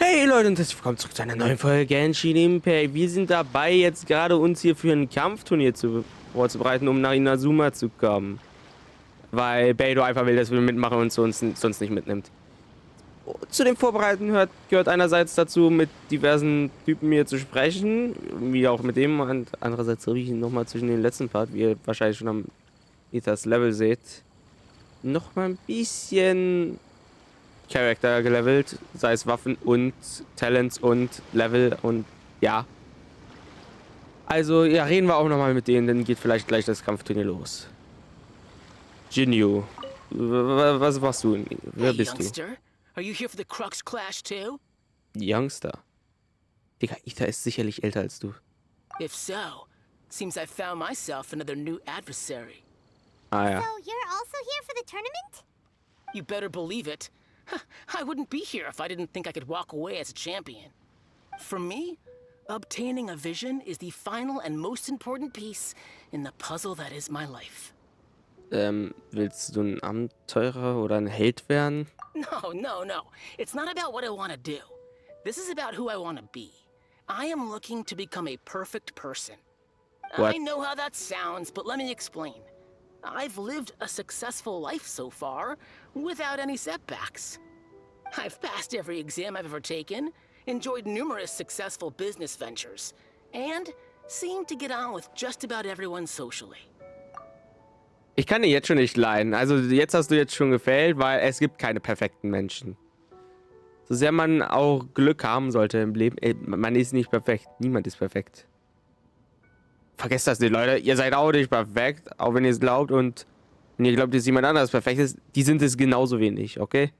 Hey Leute und herzlich willkommen zurück zu einer neuen Folge Genshin Impact. Wir sind dabei, jetzt gerade uns hier für ein Kampfturnier vorzubereiten, um nach Inazuma zu kommen. Weil Beidou einfach will, dass wir mitmachen und sonst nicht mitnimmt. Zu dem Vorbereiten gehört einerseits dazu, mit diversen Typen hier zu sprechen, wie auch mit dem, und andererseits habe ich nochmal zwischen den letzten Part, wie ihr wahrscheinlich schon am Ethers Level seht, nochmal ein bisschen Charakter gelevelt, sei es Waffen und Talents und Level und ja. Also, ja, reden wir auch nochmal mit denen, dann geht vielleicht gleich das Kampfturnier los. Jinyu, was machst du? Wer bist du? Are you here for the Crux Clash too? Youngster. Digga, Ita ist sicherlich älter als du. If so, seems I found myself another new adversary. Ah ja. So you're also here for the tournament? You better believe it. I wouldn't be here if I didn't think I could walk away as a champion. For me, obtaining a vision is the final and most important piece in the puzzle that is my life. Willst du ein Abenteurer oder ein Held werden? No. It's not about what I want to do. This is about who I want to be. I am looking to become a perfect person. What? I know how that sounds, but let me explain. I've lived a successful life so far, without any setbacks. I've passed every exam I've ever taken, enjoyed numerous successful business ventures, and seemed to get on with just about everyone socially. Ich kann dir jetzt schon nicht leiden. Also jetzt hast du jetzt schon gefällt, weil es gibt keine perfekten Menschen. So sehr man auch Glück haben sollte im Leben, man ist nicht perfekt. Niemand ist perfekt. Vergesst das nicht, Leute. Ihr seid auch nicht perfekt, auch wenn ihr es glaubt. Und wenn ihr glaubt, dass jemand anderes perfekt ist, die sind es genauso wenig, okay?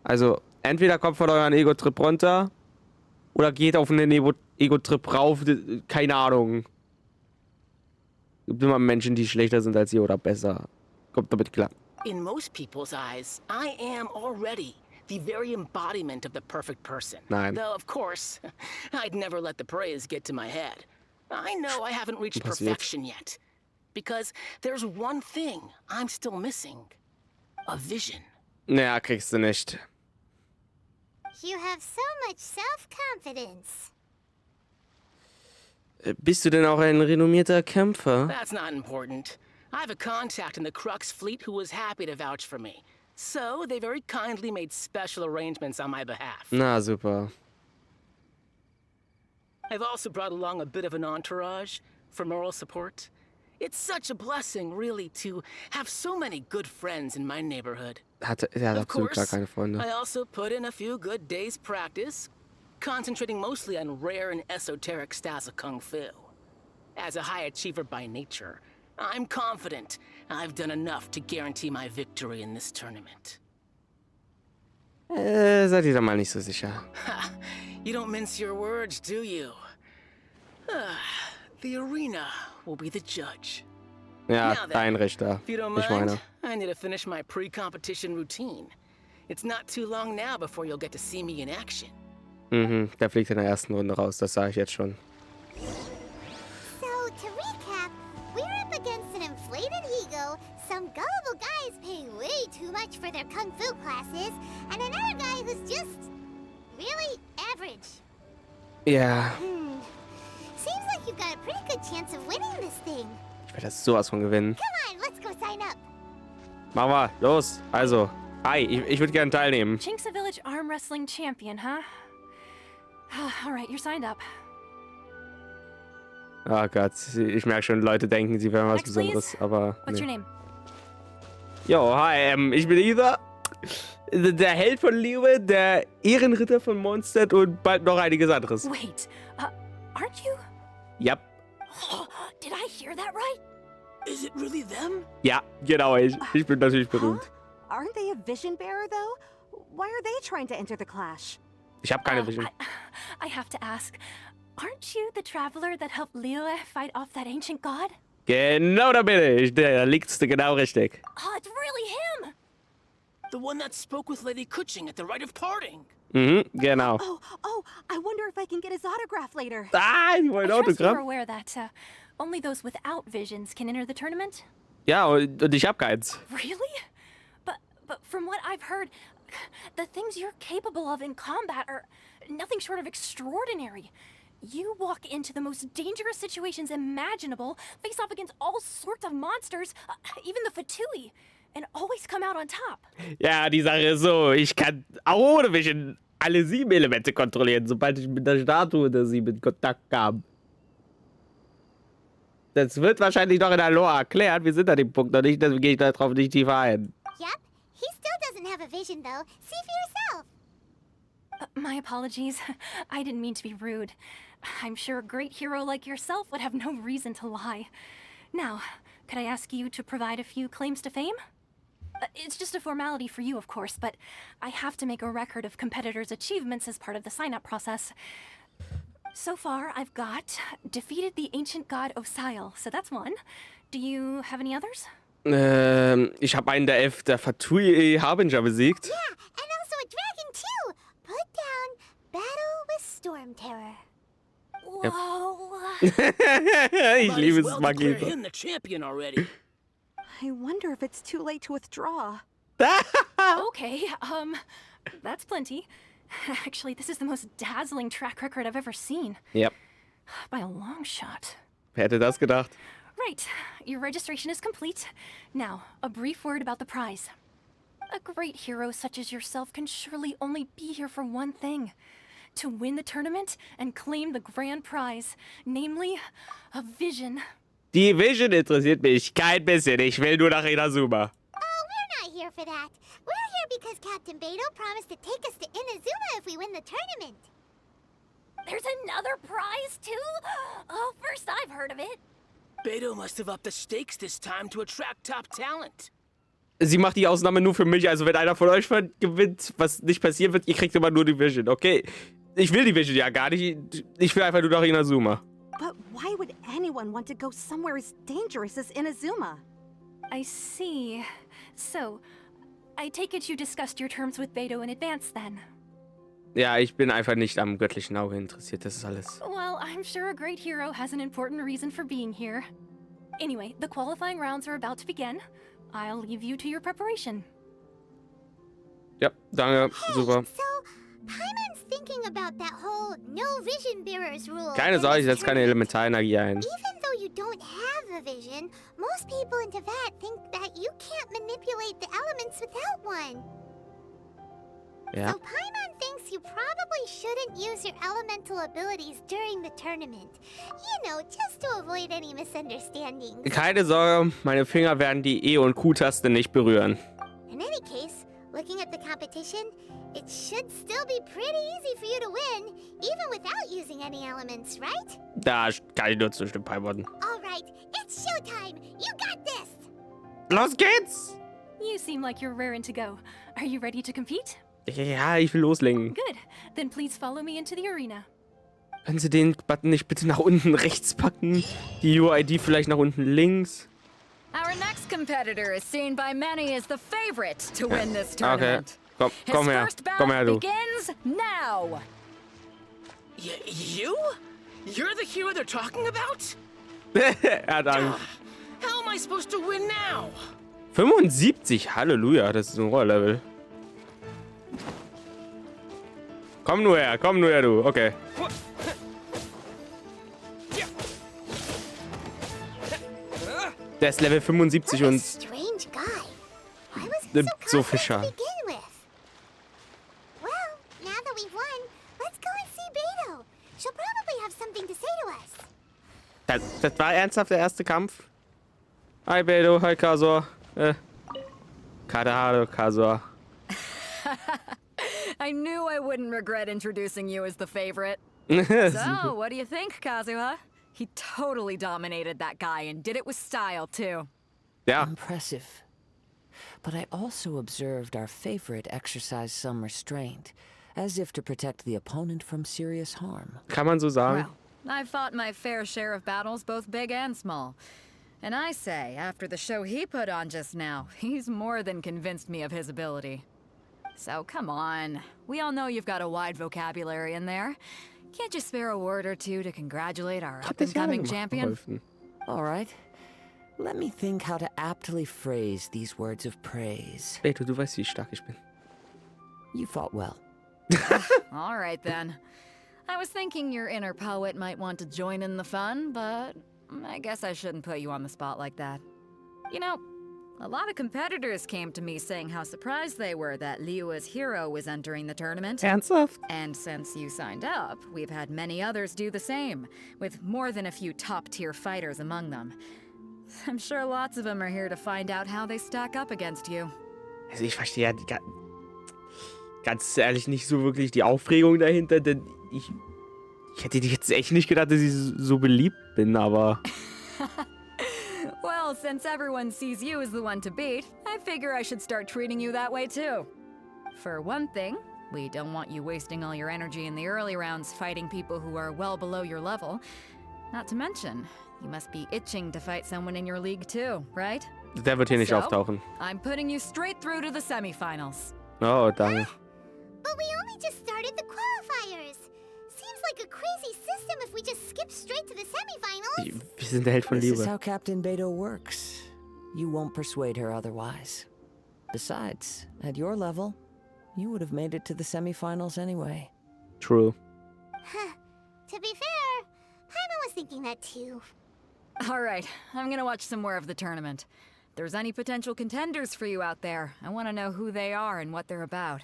Also, entweder kommt von euren Ego-Trip runter oder geht auf einen Ego-Trip rauf. Keine Ahnung. Es gibt immer Menschen, die schlechter sind als ihr oder besser. Kommt damit klar. In most people's eyes, I am already the very embodiment of the perfect person. Nein. Though, of course, I'd never let the praise get to my head. I know I haven't reached Passiert. perfection yet. Because there's one thing I'm still missing. A vision. Naja, kriegst du nicht. You have so much self-confidence. Bist du denn auch ein renommierter Kämpfer? That's not important. I have a contact in the Crux fleet who was happy to vouch for me. So they very kindly made special arrangements on my behalf. Na, super. I've also brought along a bit of an entourage for moral support. It's such a blessing, really, to have so many good friends in my neighborhood. Er hat Of absolut gar course, keine Freunde. I also put in a few good days' practice, concentrating mostly on rare and esoteric styles of kung fu. As a high achiever by nature, I'm confident I've done enough to guarantee my victory in this tournament. Seid ihr da mal nicht so sicher. Ha! You don't mince your words, do you? The arena will be the judge. Ja, Now then, dein Richter. If you don't Nicht mind, meiner. I need to finish my pre-competition routine. It's not too long now before you'll get to see me in action. Mhm, der fliegt in der ersten Runde raus, das sage ich jetzt schon. So, to recap, we're up against an inflated ego, some gullible guys paying way too much for their kung fu classes, and another guy who's just really average. Ja, Seems like you've got a pretty good chance of winning this thing. ich werde das sowas von gewinnen. Come on, let's go sign up. Machen wir, los. Also, hi, ich würde gerne teilnehmen. Chink's a village arm wrestling champion, huh? All right, you're signed up. Oh Gott, ich merke schon, Leute denken, sie wären was Next, Besonderes, please. aber What's your nee. name? Jo, hi, ich bin Ida. Der Held von Liebe, der Ehrenritter von Mondstadt und bald noch einiges anderes. Wait, aren't you? Ja, Did I hear that right? Is it really them? ja, genau, ich bin natürlich berühmt. Aren't they a vision bearer, though? Why are they trying to enter the clash? Ich habe keine Vision. I have to ask, aren't you the traveler that helped Liyue fight off that ancient god? Genau, da bin ich. Da liegst du genau richtig. Oh, it's really him! The one that spoke with Lady Kuching at the rite of parting. Mhm, genau. Oh, I wonder if I can get his autograph later. Ah, ich wollte I trust you're Autogramm. aware that only those without visions can enter the tournament? Ja, und ich habe keins. Really? But from what I've heard, The things you're capable of in combat are nothing short of extraordinary. You walk into the most dangerous situations imaginable, face off against all sorts of monsters, even the Fatui, and always come out on top. Ja, die Sache ist so, ich kann auch ohne Vision alle 7 Elemente kontrollieren, sobald ich mit der Statue der 7 in Kontakt kam. Das wird wahrscheinlich noch in der Lore erklärt. Wir sind an dem Punkt noch nicht, deswegen gehe ich darauf nicht tiefer ein. Yep, he still doesn't have a vision though. See for yourself. My apologies. I didn't mean to be rude. I'm sure a great hero like yourself would have no reason to lie. Now, could I ask you to provide a few claims to fame? It's just a formality for you, of course, but I have to make a record of competitors' achievements as part of the sign-up process. So far, I've got defeated the ancient god Osail, so that's one. Do you have any others? Ich habe einen der Fatui Harbinger besiegt. Yeah, and also a dragon too. Put down battle with Storm Terror. Whoa. Ich liebe es, well Magie. declare him the champion already. I wonder if it's too late to withdraw. Okay, that's plenty. Actually, this is the most dazzling track record I've ever seen. Yep. By a long shot. Wer hätte das gedacht? Right, your registration is complete. Now, a brief word about the prize. A great hero such as yourself can surely only be here for one thing. To win the tournament and claim the grand prize, namely, a vision. Die Vision interessiert mich kein bisschen. Ich will nur nach Inazuma. Oh, we're not here for that. We're here because Captain Beidou promised to take us to Inazuma if we win the tournament. There's another prize, too? Oh, first I've heard of it. Beidou must have upped the stakes this time to attract top talent. Sie macht die Ausnahme nur für mich. Also wenn einer von euch gewinnt, was nicht passieren wird, ihr kriegt immer nur die Vision. Okay, ich will die Vision ja gar nicht. Ich will einfach nur nach Inazuma. But why would anyone want to go somewhere as dangerous as Inazuma? I see. So, I take it you discussed your terms with Beidou in advance, then? Ja, ich bin einfach nicht am göttlichen Auge interessiert. Das ist alles. Well, I'm sure a great hero has an important reason for being here. Anyway, the qualifying rounds are about to begin. I'll leave you to your preparation. Ja, danke. Super. So, Paimon's thinking about that whole no vision bearers rule. Keine Sorge, ich setze keine Elementarenergie ein. Even though you don't have a vision, most people in Teyvat think that you can't manipulate the elements without one. Ja. So Paimon thinks you probably shouldn't use your elemental abilities during the tournament. You know, just to avoid any misunderstandings. Keine Sorge, meine Finger werden die E- und Q-Taste nicht berühren. In any case, looking at the competition, it should still be pretty easy for you to win, even without using any elements, right? Da kann ich nur zustimmen, Paimon. All right, it's showtime. You got this. Los geht's! You seem like you're raring to go. Are you ready to compete? Ja, ich will loslegen. Good. Then please follow me into the arena. Können Sie den Button nicht bitte nach unten rechts packen? Die UID vielleicht nach unten links? Our next competitor is seen by many as the favorite to win this Okay, tournament. komm her. His first Komm her, bout du. begins now. You? You're the hero they're talking about? Er hat Angst. How am I supposed to win now? 75, Halleluja, das ist ein Rohrlevel. Komm nur her, du. Okay. Der ist Level 75 What a und strange guy. Why was he nimmt so so viel confident Schaden. to begin with? Well, now that we've won, let's go and see Beidou. She'll probably have something to say to us. Das war ernsthaft der erste Kampf? Hi Beidou, hi Kasor. Kadahado, Kasor. I knew I wouldn't regret introducing you as the favorite. So, what do you think, Kazuha? He totally dominated that guy and did it with style, too. Ja, Impressive. But I also observed our favorite exercise some restraint, as if to protect the opponent from serious harm. kann man so sagen. Well, I've fought my fair share of battles, both big and small. And I say, after the show he put on just now, he's more than convinced me of his ability. So come on. We all know you've got a wide vocabulary in there. Can't you spare a word or two to congratulate our Hat das ja up-and-coming champion? geholfen. All right. Let me think how to aptly phrase these words of praise. Beidou, du weißt, wie stark ich bin. You fought well. All right then. I was thinking your inner poet might want to join in the fun, but I guess I shouldn't put you on the spot like that. You know, a lot of competitors came to me saying how surprised they were that Liyue's hero was entering the tournament. Ernsthaft? And since you signed up, we've had many others do the same, with more than a few top-tier fighters among them. I'm sure lots of them are here to find out how they stack up against you. Also ich verstehe ja ganz ehrlich nicht so wirklich die Aufregung dahinter, denn ich hätte jetzt echt nicht gedacht, dass ich so beliebt bin, aber... Well, since everyone sees you as the one to beat, I figure I should start treating you that way too. For one thing, we don't want you wasting all your energy in the early rounds fighting people who are well below your level. Not to mention, you must be itching to fight someone in your league too, right? Der wird hier nicht So, auftauchen. I'm putting you straight through to the semifinals. Oh, danke. But we only just started the qualifiers. Seems like a crazy system if we just skip straight to the semifinals. Wir sind der Held von This is Liebe. how Captain Beto works. You won't persuade her otherwise. Besides, at your level, you would have made it to the semifinals anyway. True. To be fair, Paimon was thinking that too. All right, I'm gonna watch some more of the tournament. If there's any potential contenders for you out there, I want to know who they are and what they're about.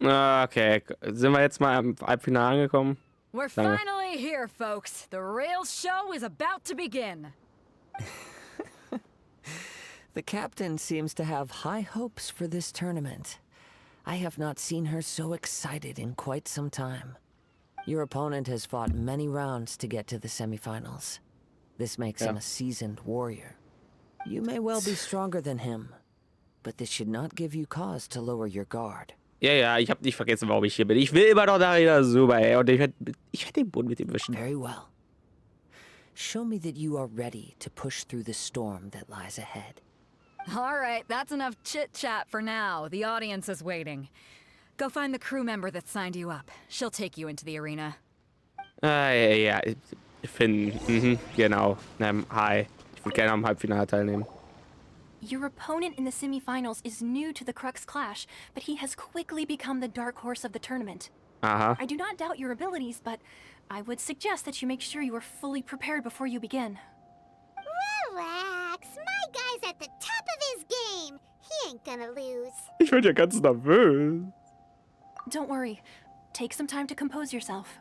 Okay, sind wir jetzt mal am Halbfinale angekommen? We're Danke. finally here, folks. The real show is about to begin. The captain seems to have high hopes for this tournament. I have not seen her so excited in quite some time. Your opponent has fought many rounds to get to the semifinals. This makes him a seasoned warrior. You may well be stronger than him, but this should not give you cause to lower your guard. Ja, ich hab nicht vergessen, warum ich hier bin. Ich will immer noch nach Inazuma, ey. Und ich werd den Boden mit ihm wischen. Very well. Show me that you are ready to push through the storm that lies ahead. All right, that's enough chit-chat for now. The audience is waiting. Go find the crew member that signed you up. She'll take you into the arena. Ja, Finn. Genau. Hi. Ich würde gerne am Halbfinale teilnehmen. Your opponent in the semifinals is new to the Crux Clash, but he has quickly become the dark horse of the tournament. Aha. I do not doubt your abilities, but I would suggest that you make sure you are fully prepared before you begin. Relax, my guy's at the top of his game. He ain't gonna lose. Ich werde ja ganz nervös. Don't worry. Take some time to compose yourself.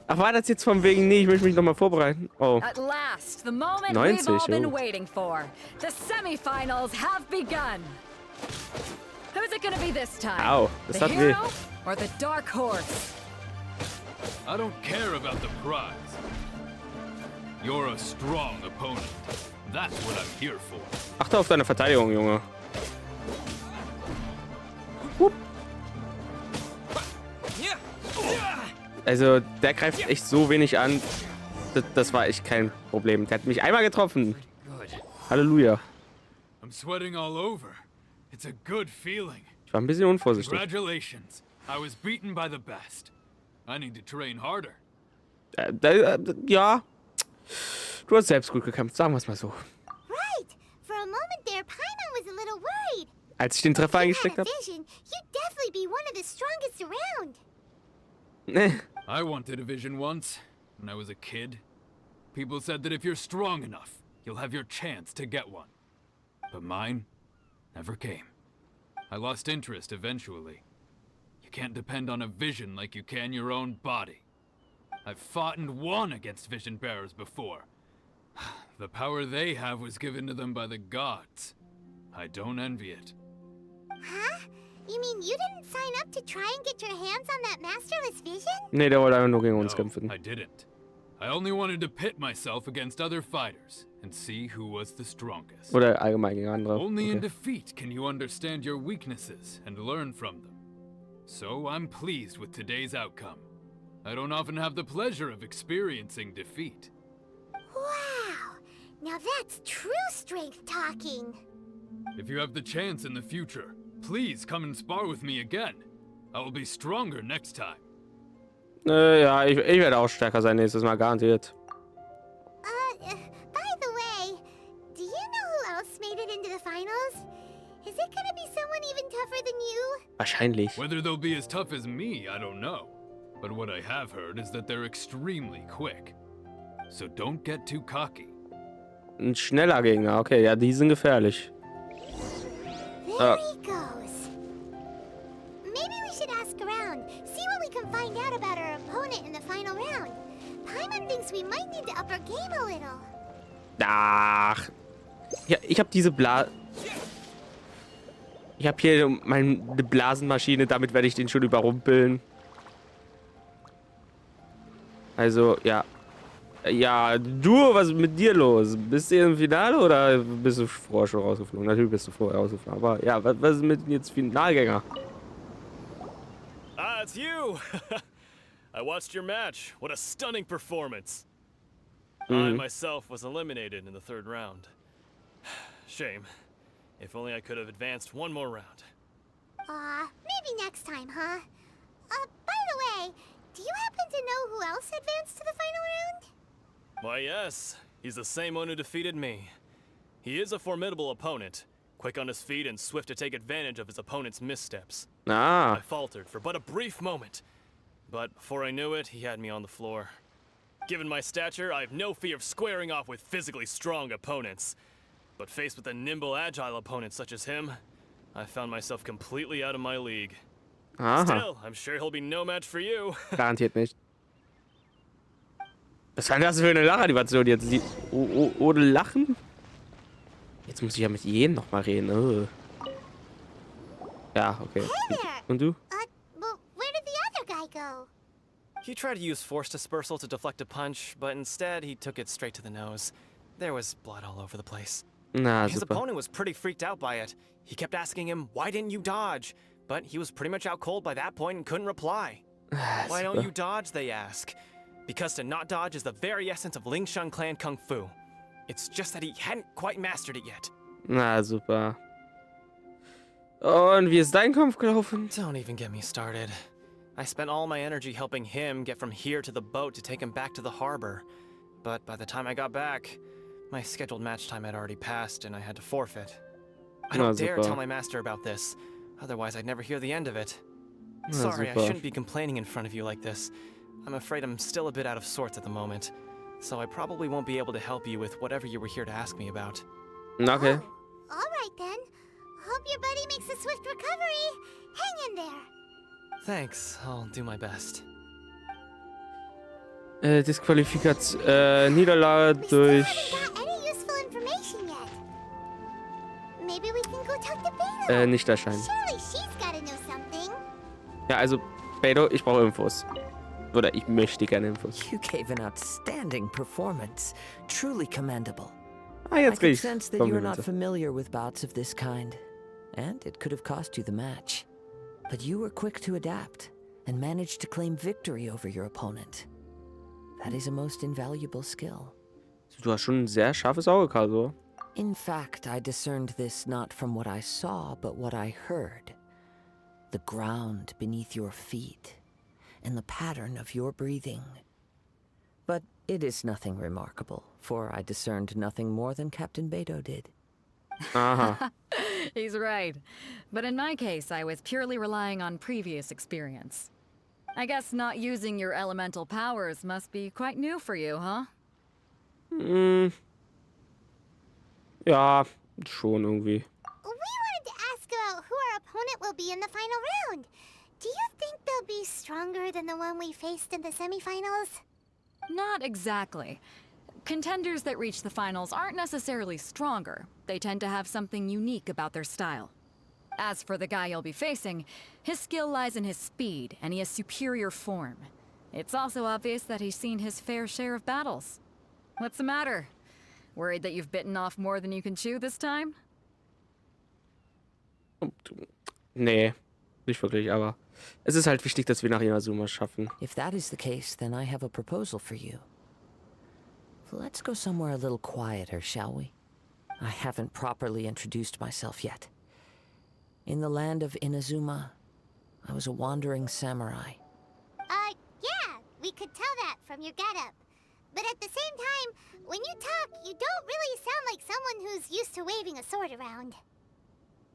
Ach, war das jetzt von wegen, nee, ich möchte mich nochmal vorbereiten? Oh. At last, the moment 90, we've all been oh. waiting for. The semifinals have begun. Who's it gonna be this time? Au, das The hat weh. hero or the dark horse? I don't care about the prize. You're a strong opponent. That's what I'm here for. Achte auf deine Verteidigung, Junge. Also, der greift echt so wenig an. Das war echt kein Problem. Der hat mich einmal getroffen. Halleluja. I'm sweating all over. It's a good feeling. Ich war ein bisschen unvorsichtig. Congratulations. I was beaten by the best. I need to train harder. Ja. Du hast selbst gut gekämpft, sagen wir es mal so. Right. For a moment there, Paimon was a little worried. Als ich den Treffer If you eingesteckt had habe. a vision, you'd definitely be one of the strongest around. I wanted a vision once, when I was a kid. People said that if you're strong enough, you'll have your chance to get one. But mine never came. I lost interest eventually. You can't depend on a vision like you can your own body. I've fought and won against vision bearers before. The power they have was given to them by the gods. I don't envy it. Huh? You mean you didn't sign up to try and get your hands on that masterless vision? Nee, der wollte einfach nur gegen uns No, kämpfen. I didn't. I only wanted to pit myself against other fighters and see who was the strongest. Oder allgemein gegen andere. Only in Okay. defeat can you understand your weaknesses and learn from them. So I'm pleased with today's outcome. I don't often have the pleasure of experiencing defeat. Wow. Now that's true strength talking. If you have the chance in the future, please come and spar with me again. I will be stronger next time. Ja, ich werde auch stärker sein nächstes Mal, garantiert. By the way, do you know who else made it into the finals? Is it gonna be someone even tougher Wahrscheinlich. Whether they'll be as tough as me, I don't know. But what I have heard is that they're extremely quick. So don't get too cocky. Ein schneller Gegner. Okay, ja, die sind gefährlich. There he goes. Maybe we should ask around, see what we can find out about our opponent in the final round. Paimon thinks we might need to up our game a little. Ach. Ja, ich habe diese Ich habe hier meine Blasenmaschine, damit werde ich den schon überrumpeln. Also, ja. Ja, du, was ist mit dir los? Bist du im Finale oder bist du vorher schon rausgeflogen? Natürlich bist du vorher rausgeflogen, aber ja, was ist mit jetzt Finalgänger? Ah, it's you! I watched your match. What a stunning performance. I myself was eliminated in the 3rd round. Shame. If only I could have advanced one more round. Maybe next time, huh? By the way, do you happen to know who else advanced to the final round? Why, yes. He's the same one who defeated me. He is a formidable opponent, quick on his feet and swift to take advantage of his opponent's missteps. Ah. I faltered for but a brief moment, but before I knew it, he had me on the floor. Given my stature, I have no fear of squaring off with physically strong opponents. But faced with a nimble, agile opponent such as him, I found myself completely out of my league. Aha. Still, I'm sure he'll be no match for you. Garantiert nicht. Was war denn das für eine Lachanimation jetzt? Ohne Lachen? Jetzt muss ich ja mit jedem nochmal reden. Oh. Ja, okay. Hey there. Und du? Well, where did the other guy go? He tried to use force dispersal to deflect a punch, but instead he took it straight to the nose. There was blood all over the place. Na, His super. opponent was pretty freaked out by it. He kept asking him, why didn't you dodge? But he was pretty much out cold by that point and couldn't reply. Why don't you dodge, they ask. Because to not dodge is the very essence of Lingshan clan kung fu. It's just that he hadn't quite mastered it yet. Na, super. Und wie ist dein Kampf gelaufen? Don't even get me started. I spent all my energy helping him get from here to the boat to take him back to the harbor. But by the time I got back, my scheduled match time had already passed and I had to forfeit. I don't dare tell my master about this, otherwise I'd never hear the end of it. Sorry, I shouldn't be complaining in front of you like this. I'm afraid I'm still a bit out of sorts at the moment, so I probably won't be able to help you with whatever you were here to ask me about. Okay. Oh, all right then. Hope your buddy makes a swift recovery. Hang in there. Thanks, I'll do my best. Niederlage We still durch... haven't got any useful information yet. Maybe we can go talk to Beto. nicht erscheinen. Surely she's gotta know something. Ja, also, Beto, ich brauche Infos. Oder ich möchte gerne Infos. You gave an outstanding performance. Truly commendable. Ah, I jetzt can krieg ich sense that you're not Komplimente. familiar with bouts of this kind, and it could have cost you the match. But you were quick to adapt and managed to claim victory over your opponent. That is a most invaluable skill. Du hast schon ein sehr scharfes Auge, Kaso. In fact, I discerned this not from what I saw, but what I heard. The ground beneath your feet, and the pattern of your breathing. But it is nothing remarkable, for I discerned nothing more than Captain Beto did. Aha. He's right. But in my case, I was purely relying on previous experience. I guess not using your elemental powers must be quite new for you, huh? Ja, schon irgendwie. We wanted to ask about who our opponent will be in the final round. Do you think they'll be stronger than the one we faced in the semifinals? Not exactly. Contenders that reach the finals aren't necessarily stronger. They tend to have something unique about their style. As for the guy you'll be facing, his skill lies in his speed, and he has superior form. It's also obvious that he's seen his fair share of battles. What's the matter? Worried that you've bitten off more than you can chew this time? Nee, nicht wirklich, aber es ist halt wichtig, dass wir nach Inazuma schaffen. If that is the case, then I have a proposal for you. Let's go somewhere a little quieter, shall we? I haven't properly introduced myself yet. In the land of Inazuma, I was a wandering samurai. Yeah, we could tell that from your getup. But at the same time, when you talk, you don't really sound like someone who's used to waving a sword around.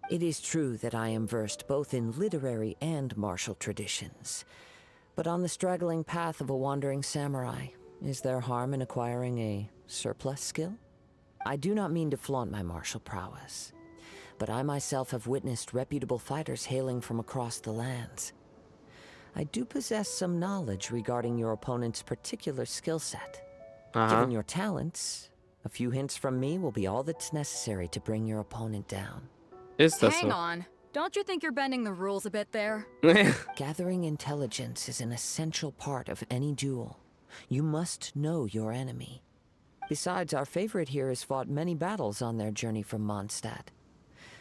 It is true that I am versed both in literary and martial traditions. But on the straggling path of a wandering samurai, is there harm in acquiring a surplus skill? I do not mean to flaunt my martial prowess, but I myself have witnessed reputable fighters hailing from across the lands. I do possess some knowledge regarding your opponent's particular skill set. Given your talents, a few hints from me will be all that's necessary to bring your opponent down. Ist das Hang so? on. Don't you think you're bending the rules a bit there? Gathering intelligence is an essential part of any duel. You must know your enemy. Besides, our favorite here has fought many battles on their journey from Mondstadt.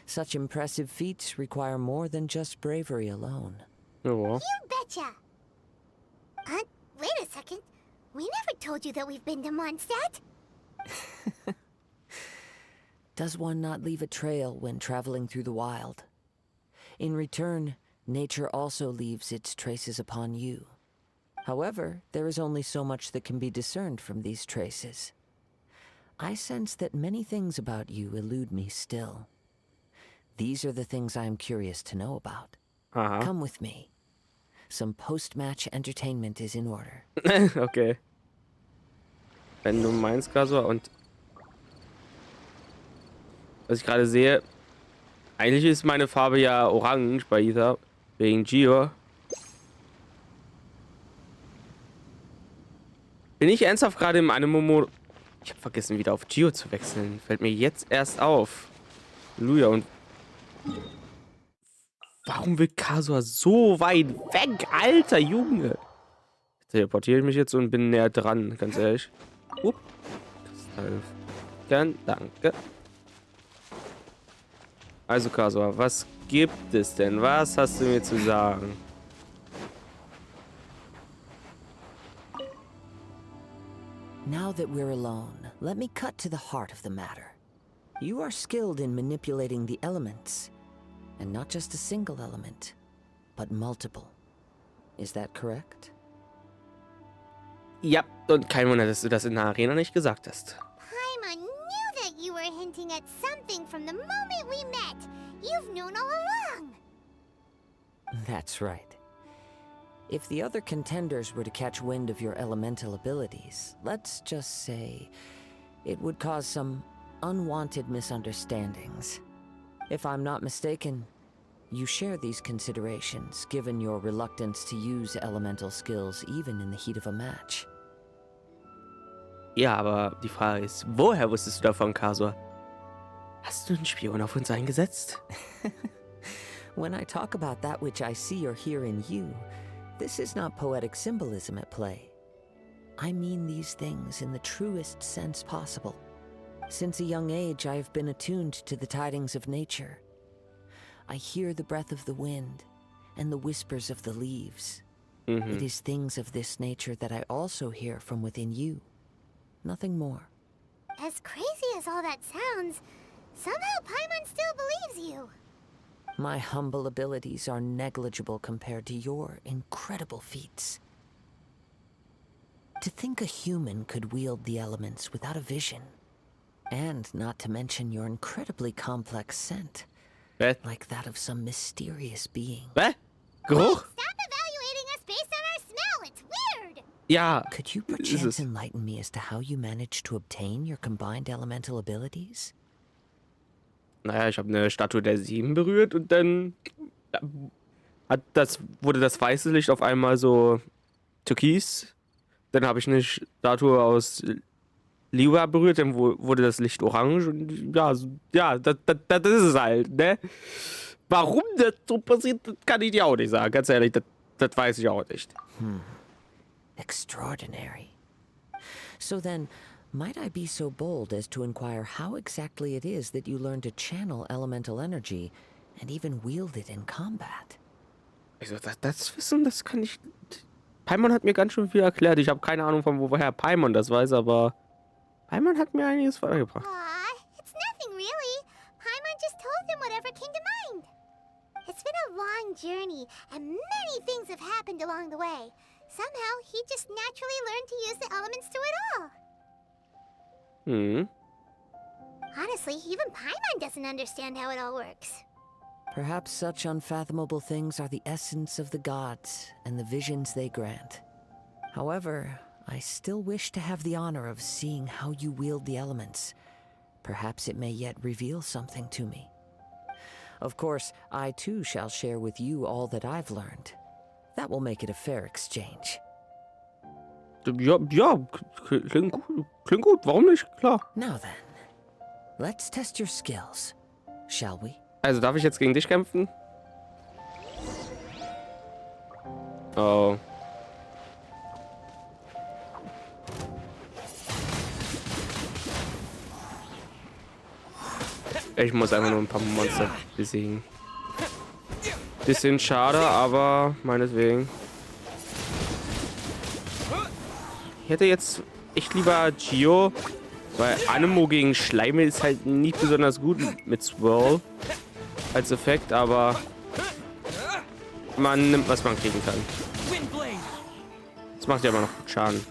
Such impressive feats require more than just bravery alone. Ja. You betcha! Wait a second. We never told you that we've been to Mondstadt. Does one not leave a trail when traveling through the wild? In return, nature also leaves its traces upon you. However, there is only so much that can be discerned from these traces. I sense that many things about you elude me still. These are the things I am curious to know about. Come with me. Some post-match entertainment is in order. Okay. Wenn du meinst, Kasua, und was ich gerade sehe, eigentlich ist meine Farbe ja orange bei Ether, wegen Gio. Bin ich ernsthaft gerade im Anime-Modus? Ich habe vergessen, wieder auf Gio zu wechseln. Fällt mir jetzt erst auf. Halleluja. Und warum will Kasua so weit weg? Alter Junge. Teleportiere ich mich jetzt und bin näher dran, ganz ehrlich. Danke. Also Kasua, was gibt es denn? Was hast du mir zu sagen? Now that we're alone, let me cut to the heart of the matter. You are skilled in manipulating the elements, and not just a single element, but multiple. Is that correct? Ja, und kein Wunder, dass du das in der Arena nicht gesagt hast. Paimon knew that you were hinting at something from the moment we met. You've known all along. That's right. If the other contenders were to catch wind of your elemental abilities, let's just say it would cause some unwanted misunderstandings. If I'm not mistaken, you share these considerations, given your reluctance to use elemental skills even in the heat of a match. Ja, aber die Frage ist, woher wusstest du davon, Kasua? Hast du einen Spion auf uns eingesetzt? When I talk about that which I see or hear in you, this is not poetic symbolism at play. I mean these things in the truest sense possible. Since a young age, I have been attuned to the tidings of nature. I hear the breath of the wind and the whispers of the leaves. It is things of this nature that I also hear from within you. Nothing more. As crazy as all that sounds, somehow Paimon still believes you. My humble abilities are negligible compared to your incredible feats. To think a human could wield the elements without a vision. And not to mention your incredibly complex scent. Like that of some mysterious being. Geruch? Stop evaluating us based on our smell. It's weird. Ja. Could you perchance enlighten me as to how you managed to obtain your combined elemental abilities? Naja, ich habe eine Statue der 7 berührt und dann wurde das weiße Licht auf einmal so türkis. Dann habe ich eine Statue aus Liwa berührt, dann wurde das Licht orange und ja, das ist es halt, ne? Warum das so passiert, das kann ich dir auch nicht sagen, ganz ehrlich, das weiß ich auch nicht. Extraordinary. So then, might I be so bold as to inquire how exactly it is that you learn to channel elemental energy and even wield it in combat? Also das Wissen, das kann ich... Paimon hat mir ganz schön viel erklärt. Ich habe keine Ahnung, von woher Paimon das weiß, aber Paimon hat mir einiges beigebracht. Aw, it's nothing really. Paimon just told him whatever came to mind. It's been a long journey, and many things have happened along the way. Somehow, he just naturally learned to use the elements through it all. Honestly, even Paimon doesn't understand how it all works. Perhaps such unfathomable things are the essence of the gods and the visions they grant. However, I still wish to have the honor of seeing how you wield the elements. Perhaps it may yet reveal something to me. Of course, I too shall share with you all that I've learned. That will make it a fair exchange. Ja, klingt gut, warum nicht? Klar. Now then, let's test your skills, shall we? Also darf ich jetzt gegen dich kämpfen? Oh. Ich muss einfach nur ein paar Monster besiegen. Bisschen schade, aber meinetwegen. Ich hätte jetzt echt lieber Gio, weil Anemo gegen Schleime ist halt nicht besonders gut mit Swirl als Effekt, aber man nimmt, was man kriegen kann. Das macht ja aber noch gut Schaden.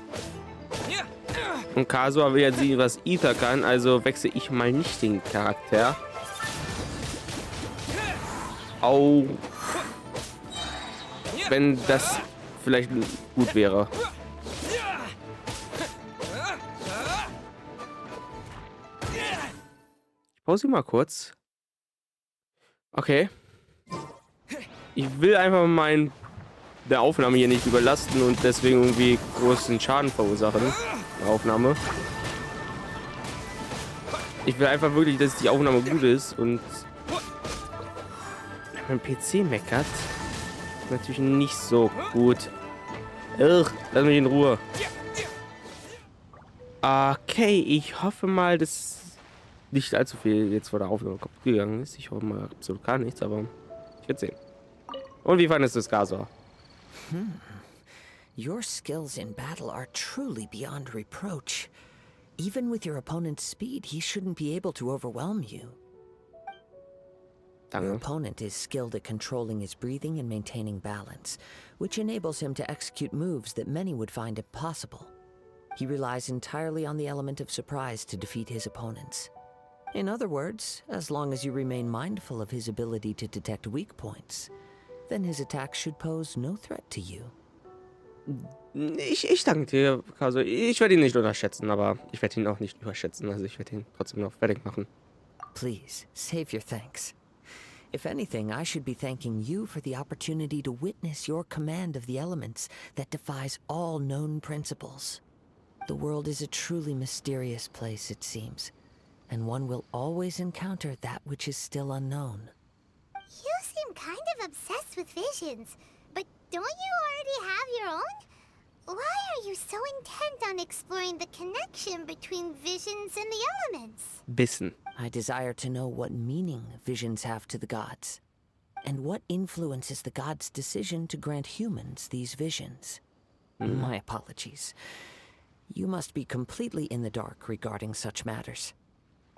Und Kasua will jetzt sehen, was Ether kann, also wechsle ich mal nicht den Charakter. Au. Wenn das vielleicht gut wäre. Ich pause mal kurz. Okay. Ich will einfach der Aufnahme hier nicht überlasten und deswegen irgendwie großen Schaden verursachen. Die Aufnahme. Ich will einfach wirklich, dass die Aufnahme gut ist und mein PC meckert. Natürlich nicht so gut. Lass mich in Ruhe. Okay, ich hoffe mal, dass nicht allzu viel jetzt vor der Aufnahme kaputt gegangen ist. Ich hoffe mal absolut gar nichts, aber ich werde sehen. Und wie fandest du es, Gasor? Your skills in battle are truly beyond reproach. Even with your opponent's speed, he shouldn't be able to overwhelm you. Your opponent is skilled at controlling his breathing and maintaining balance, which enables him to execute moves that many would find impossible. He relies entirely on the element of surprise to defeat his opponents. In other words, as long as you remain mindful of his ability to detect weak points, then his attacks should pose no threat to you. Ich danke dir, Kaso. Ich werde ihn nicht unterschätzen, aber ich werde ihn auch nicht überschätzen. Also ich werde ihn trotzdem noch fertig machen. Please, save your thanks. If anything, I should be thanking you for the opportunity to witness your command of the elements that defies all known principles. The world is a truly mysterious place, it seems, and one will always encounter that which is still unknown. You seem kind of obsessed with visions, but don't you already have your own? Why are you so intent on exploring the connection between visions and the elements? Wissen. I desire to know what meaning visions have to the gods, and what influences the gods' decision to grant humans these visions. My apologies. You must be completely in the dark regarding such matters.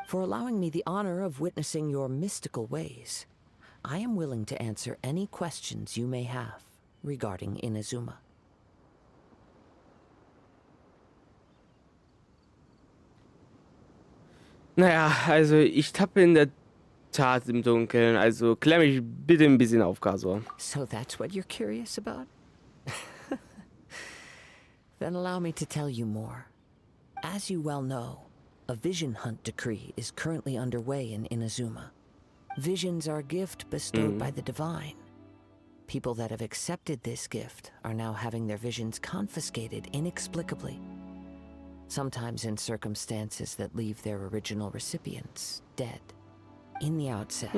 For allowing me the honor of witnessing your mystical ways, I am willing to answer any questions you may have regarding Inazuma. Naja, also ich tappe in der Tat im Dunkeln, also klär mich bitte ein bisschen auf, Kasor. So that's what you're curious about? Then allow me to tell you more. As you well know, a vision hunt decree is currently underway in Inazuma. Visions are a gift bestowed by the divine. People that have accepted this gift are now having their visions confiscated inexplicably. Sometimes in circumstances that leave their original recipients dead. In the outset,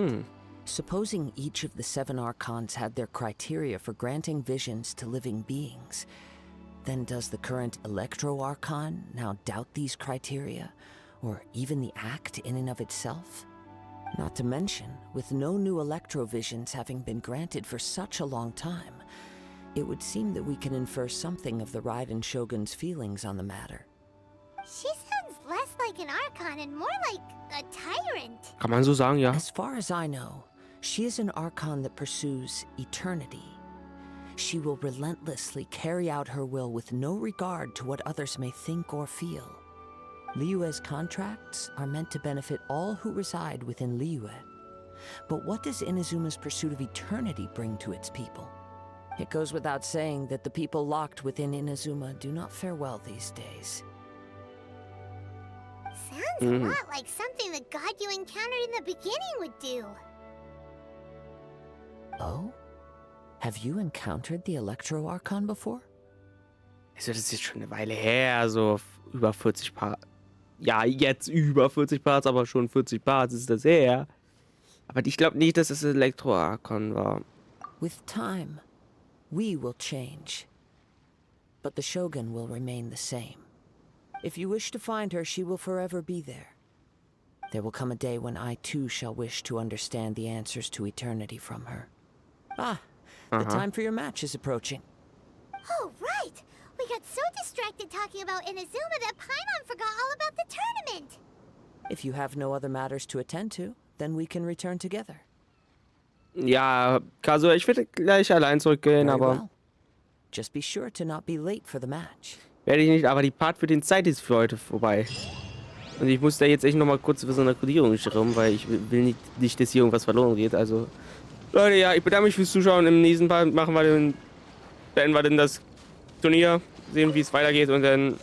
supposing each of the 7 archons had their criteria for granting visions to living beings, then does the current Electro-Archon now doubt these criteria, or even the act in and of itself? Not to mention, with no new Electro-Visions having been granted for such a long time, it would seem that we can infer something of the Raiden Shogun's feelings on the matter. She sounds less like an Archon and more like a tyrant. Kann man so sagen, ja. As far as I know, she is an Archon that pursues eternity. She will relentlessly carry out her will with no regard to what others may think or feel. Liyue's contracts are meant to benefit all who reside within Liyue. But what does Inazuma's pursuit of eternity bring to its people? It goes without saying that the people locked within Inazuma do not fare well these days. Sounds a lot like something the god you encountered in the beginning would do. Oh? Have you encountered the Electro Archon before? Also, das ist jetzt schon eine Weile her, so über 40 Parts. Ja, jetzt über 40 Parts, aber schon 40 Parts ist das her. Aber ich glaube nicht, dass es Elektro-Archon war. With time, we will change. But the Shogun will remain the same. If you wish to find her, she will forever be there. There will come a day when I too shall wish to understand the answers to eternity from her. Ah, the time for your match is approaching. Oh, right! We got so distracted talking about Inazuma that Paimon forgot all about the tournament! If you have no other matters to attend to, then we can return together. Ja, Kazuya, ich werde gleich allein zurückgehen, Very aber... well. Just be sure to not be late for the match. Werde ich nicht, aber die Part für den Zeit ist für heute vorbei. Und ich muss da jetzt echt nochmal kurz für so eine Kodierung rum, weil ich will nicht, dass hier irgendwas verloren geht. Also, Leute, ja, ich bedanke mich fürs Zuschauen. Im nächsten Part beenden wir dann das Turnier, sehen, wie es weitergeht und dann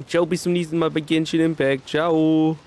ciao, bis zum nächsten Mal bei Genshin Impact. Ciao.